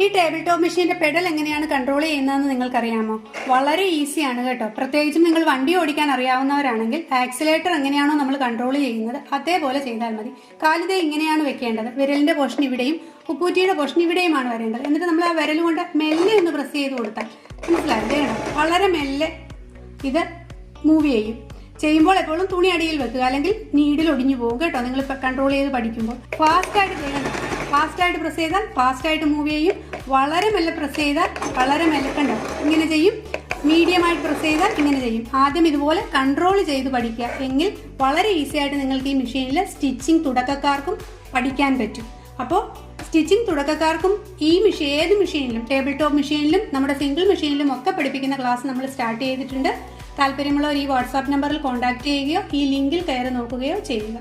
ഈ table top മെഷീന്റെ pedal എങ്ങനെയാണ് കൺട്രോൾ ചെയ്യുന്നതെന്ന് നിങ്ങൾക്കറിയാമോ? വളരെ ഈസിയാണ് കേട്ടോ. പ്രത്യേകിച്ചും നിങ്ങൾ വണ്ടി ഓടിക്കാൻ അറിയാവുന്നവരാണെങ്കിൽ ആക്സിലേറ്റർ എങ്ങനെയാണോ നമ്മൾ കൺട്രോൾ ചെയ്യുന്നത് അതേപോലെ ചെയ്താൽ മതി. കാലിതേ ഇങ്ങനെയാണ് വെക്കേണ്ടത്. വിരലിന്റെ പോർഷൻ ഇവിടെയും ഉപ്പൂറ്റിയുടെ പോർഷൻ ഇവിടെയുമാണ് വരേണ്ടത്. എന്നിട്ട് നമ്മൾ ആ വിരൽ കൊണ്ട് മെല്ലെ ഒന്ന് പ്രസ് ചെയ്ത് കൊടുത്താൽ മനസ്സിലായില്ലേ? വളരെ മെല്ലെ ഇത് മൂവ് ചെയ്യുമ്പോൾ എപ്പോഴും തുണി അടിയിൽ വെക്കുക, അല്ലെങ്കിൽ നീഡിൽ ഒടിഞ്ഞു പോകും കേട്ടോ. നിങ്ങൾ കൺട്രോൾ ചെയ്ത് പഠിക്കുമ്പോൾ ഫാസ്റ്റായിട്ട് ചെയ്യണം. ഫാസ്റ്റായിട്ട് പ്രസ് ചെയ്താൽ ഫാസ്റ്റായിട്ട് മൂവ് ചെയ്യും. വളരെ മെല്ലെ പ്രസ് ചെയ്താൽ വളരെ മെല്ലെ കണ്ടോ ഇങ്ങനെ ചെയ്യും. മീഡിയമായിട്ട് പ്രസ് ചെയ്താൽ ഇങ്ങനെ ചെയ്യും. ആദ്യം ഇതുപോലെ കൺട്രോൾ ചെയ്ത് പഠിക്കുക, എങ്കിൽ വളരെ ഈസി ആയിട്ട് നിങ്ങൾക്ക് ഈ മെഷീനിൽ സ്റ്റിച്ചിങ് തുടക്കക്കാർക്കും പഠിക്കാൻ പറ്റും. അപ്പോൾ സ്റ്റിച്ചിങ് തുടക്കക്കാർക്കും ഈ ഏത് മെഷീനിലും, ടേബിൾ ടോപ്പ് മെഷീനിലും നമ്മുടെ സിംഗിൾ മെഷീനിലും ഒക്കെ പഠിപ്പിക്കുന്ന ക്ലാസ് നമ്മൾ സ്റ്റാർട്ട് ചെയ്തിട്ടുണ്ട്. താല്പര്യമുള്ളവർ ഈ വാട്സാപ്പ് നമ്പറിൽ കോൺടാക്ട് ചെയ്യുകയോ ഈ ലിങ്കിൽ കയറി നോക്കുകയോ ചെയ്യുക.